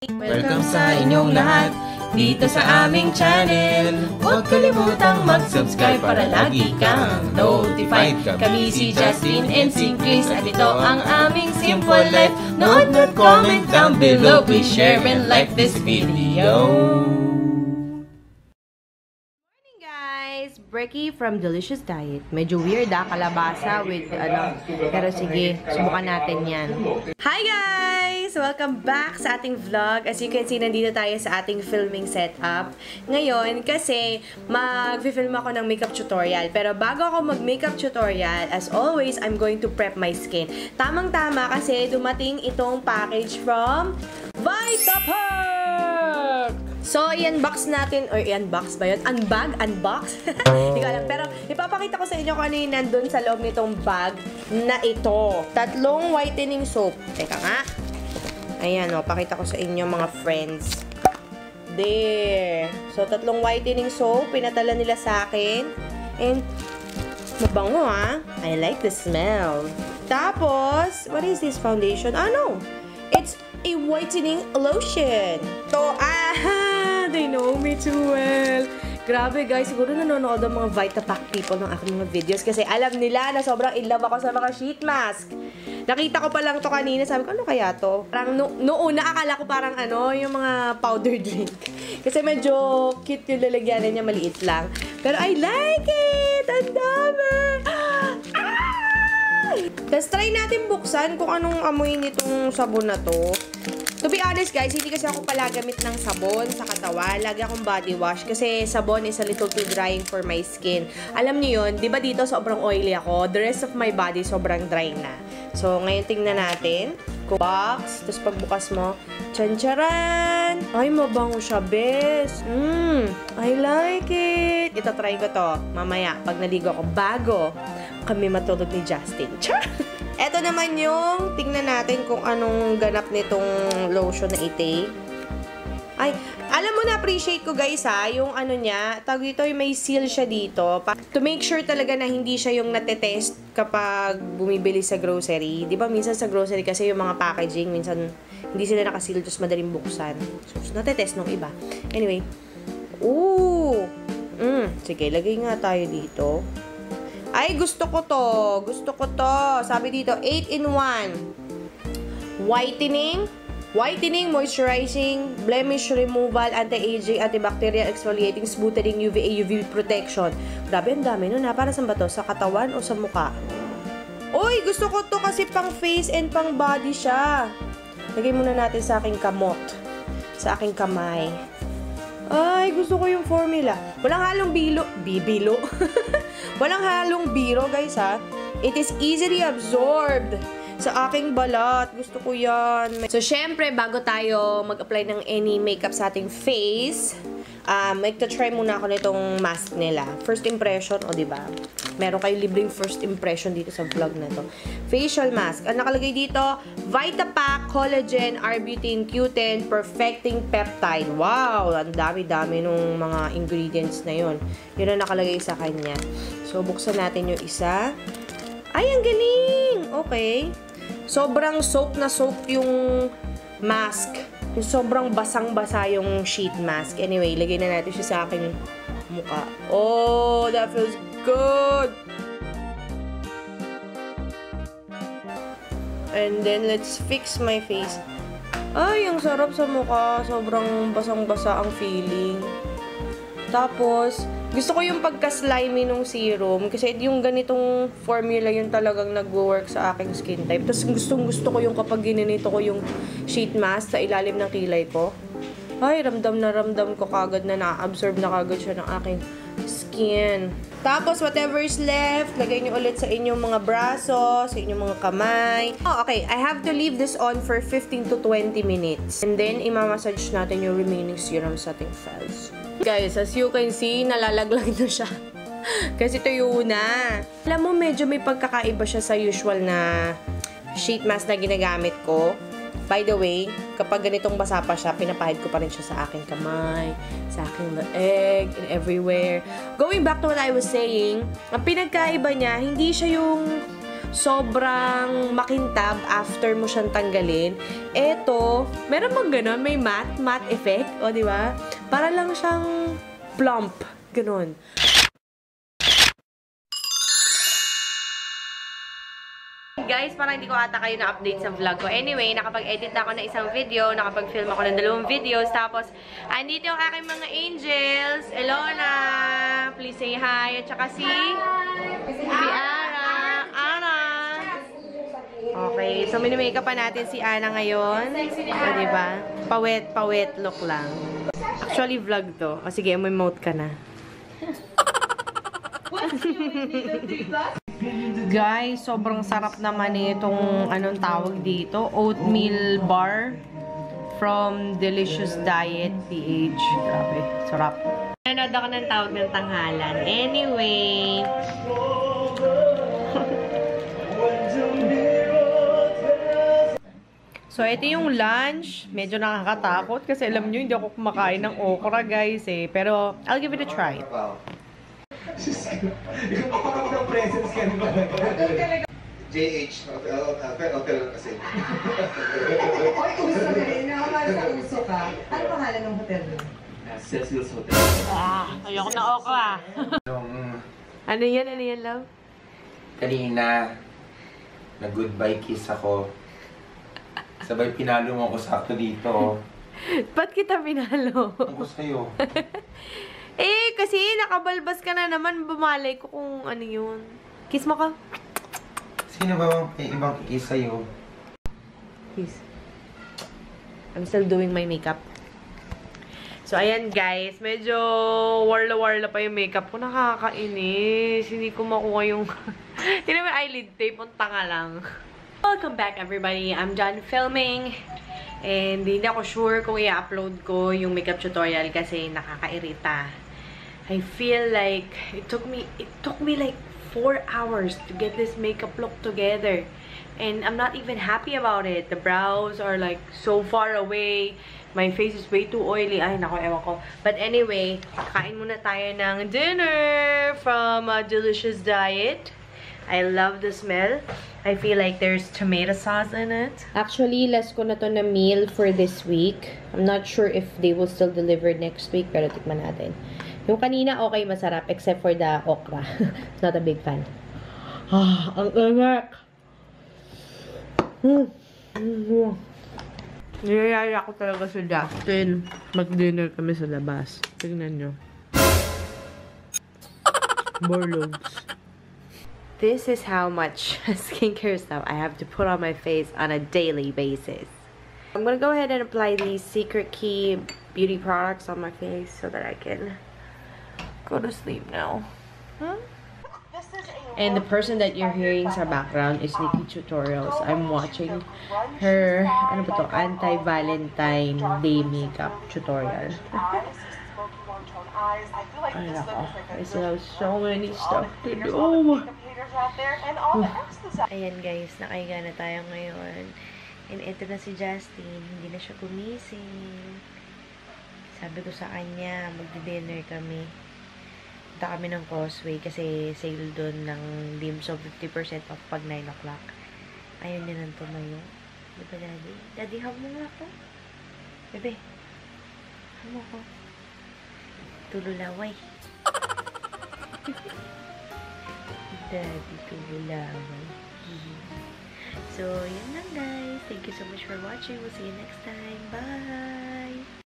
Welcome sa inyong lahat dito sa aming channel. Huwag kalimutang mag-subscribe para lagi kang notified. Kami si Justin and si Chris at ito ang aming Simple Life. Note and comment down below. Please share and like this video. Morning guys! Brecky from Delicious Diet. Medyo weird kalabasa with pero sige, subukan natin yan. Hi guys! Welcome back sa ating vlog. As you can see, nandito tayo sa ating filming setup. Ngayon, kasi mag-film ako ng makeup tutorial. Pero bago ako mag-makeup tutorial, as always, I'm going to prep my skin. Tamang-tama kasi dumating itong package from Vitapack! So, i-unbox natin, or i-unbox ba yun? Unbox? Hindi ko alam. Pero, ipapakita ko sa inyo kung ano yung nandun sa loob nitong bag na ito. 3 whitening soap. Teka nga. Ayan, pakita ko sa inyo mga friends. There. So, 3 whitening soap. Pinatala nila sa akin. And, mabango I like the smell. Tapos, what is this foundation? No. It's a whitening lotion. So, they know me too well. Grabe guys, siguro nanonood ang mga Vitapack people ng aking mga videos kasi alam nila na sobrang in love ako sa mga sheet mask. Nakita ko pa lang to kanina, sabi ko, ano kaya to? Parang noong akala ko parang yung mga powder drink. Kasi medyo cute yung lalagyanan niya, maliit lang. Pero I like it! Ang dami! Tapos try natin buksan kung anong amoy nitong sabon na to. To be honest guys, hindi kasi ako pala gamit ng sabon sa katawan. Lagi akong body wash kasi sabon is a little too drying for my skin. Alam niyo yun, di ba dito sobrang oily ako? The rest of my body sobrang dry na. So, ngayon tingnan natin. Box. Tapos pagbukas mo, tsan-charan! Ay, mabango siya, bes. I like it. Ito, try ko to. Mamaya, pag naligo ako, bago kami matulog ni Justin. Char! Ito naman yung, tingnan natin kung anong ganap nitong lotion na ite. Ay, alam mo na appreciate ko guys yung niya, tawag dito, yung may seal siya dito. To make sure talaga na hindi siya yung natetest kapag bumibili sa grocery. Di ba minsan sa grocery kasi yung mga packaging, minsan hindi sila nakaseal, just madaling buksan. So, natetest nung iba. Anyway. Ooh! Sige, lagay nga tayo dito. Ay, gusto ko to. Gusto ko to. Sabi dito, 8-in-1. Whitening, moisturizing, blemish removal, anti-aging, antibacterial, exfoliating, smoothing, UVA, UV protection. Grabe, ang dami nun Para saan ba to? Sa katawan o sa mukha? Uy, gusto ko to kasi pang face and pang body siya. Lagay muna natin sa aking kamot. Sa aking kamay. Ay, gusto ko yung formula. Walang halong bibilo. Walang halong biro, guys, It is easily absorbed sa aking balat. Gusto ko yan. So, syempre, bago tayo mag-apply ng any makeup sa ating face, magta-try muna ako nitong mask nila. First impression, diba? Meron kayo libreng first impression dito sa vlog na to. Facial mask. Ang nakalagay dito, Vitapack, Collagen, Arbutin, Q10, Perfecting Peptide. Wow! Ang dami-dami nung mga ingredients na yun. Yun ang nakalagay sa kanya. So, buksan natin yung isa. Ay, ang galing! Okay. Sobrang soak na soak yung mask. Yung sobrang basang-basa yung sheet mask. Anyway, lagay na natin siya sa aking mukha. Oh, that feels good! And then, let's fix my face. Ay, ang sarap sa mukha. Sobrang basang-basa ang feeling. Tapos, gusto ko yung pagka-slimy nung serum. Kasi yung ganitong formula yung talagang nag-work sa aking skin type. Tapos, gusto ko yung kapag ginanito ko yung sheet mask sa ilalim ng kilay ko. Ay, ramdam na ramdam ko kagad na na-absorb na kagad siya ng aking skin. Tapos, whatever is left, lagay nyo ulit sa inyong mga braso, sa inyong mga kamay. Okay. I have to leave this on for 15 to 20 minutes. And then, imamassage natin yung remaining serum sa ating face. Guys, as you can see, nalalaglag na siya. Kasi tuyo na. Alam mo, medyo may pagkakaiba siya sa usual na sheet mask na ginagamit ko. By the way, kapag ganitong basa pa siya, pinapahid ko pa rin siya sa aking kamay, sa aking leeg, and everywhere. Going back to what I was saying, ang pinagkaiba niya, hindi siya yung sobrang makintab after mo siyang tanggalin. Eto, meron mang ganon, may matte effect, o di ba? Para lang siyang plump, ganon. Guys, parang hindi ko ata kayo na-update sa vlog ko. Anyway, nakapag-edit ako ng isang video, nakapag-film ako ng 2 videos, tapos, andito yung aking mga angels. Elona, please say hi. At saka si Ana. Okay, so mini-makeup pa natin si Ana ngayon. O, diba? Pawet look lang. Actually, vlog to. O, sige, may mouth ka na. Guys, sobrang sarap naman itong anong tawag dito, oatmeal bar from Delicious Diet PH. Grabe, sarap. Nanood ako ng tawag ng tanghalan. Anyway, so ito yung lunch. Medyo nakakatakot kasi alam nyo, hindi ako kumakain ng okra, guys eh. Pero I'll give it a try. Ikaw pa parang ng presence ka nila. JH, hotel kasi. Oy, uso ka rin. Nakakala sa uso ka. Ano pangalan ng hotel mo? Celsius Hotel. Ayoko na okra. Ano yan, love? Kanina, nag-goodbye kiss ako. Sabay pinalo mo ako sakto dito. Ba't kita pinalo? Ako sa'yo. Eh, kasi nakabalbas ka na naman. Bumalay ko kung ano yun. Kiss mo ka. Sino ba may ibang kiss sa'yo? Kiss. I'm still doing my makeup. So, ayan guys. Medyo warla-warla pa yung makeup ko. Nakakainis. Hindi ko makuha yung... Hindi naman eyelid tape. Ang tanga lang. Welcome back everybody. I'm done filming. And hindi ako sure kung i-upload ko yung makeup tutorial kasi nakakairita. I feel like it took me like 4 hours to get this makeup look together. And I'm not even happy about it. The brows are like so far away. My face is way too oily. Ay, nako, ewan ko. But anyway, kain muna tayo ng dinner from Delicious Diet. I love the smell. I feel like there's tomato sauce in it. Actually, last ko na to na meal for this week. I'm not sure if they will still deliver next week, pero tikman natin. Yung kanina, okay, masarap, except for the okra. Not a big fan. Ah, ang enak! Niyayaya ko talaga si Justin. Mag-dinner kami sa labas. Tignan nyo. Borlogs. This is how much skincare stuff I have to put on my face on a daily basis. I'm gonna go ahead and apply these Secret Key beauty products on my face so that I can go to sleep now. And the person that you're hearing sa background is Nikki Tutorials. I'm watching her, ano ba to, anti-Valentine Day makeup tutorial. Ay, nako. I still have so many stuff to do. Ayan guys, nakahiga na tayo ngayon. And ito na si Justin. Hindi na siya gumising. Sabi ko sa kanya, magdi-dinner kami. Punta kami ng Causeway kasi sale doon ng dim sum 50% off pag 9 o'clock. Ayun din ang tumayo. Diba, Daddy? Daddy, hug mo nga ako. Bebe, hug mo ako. Tululaway. Daddy, tululaway. So, yun lang guys. Thank you so much for watching. We'll see you next time. Bye!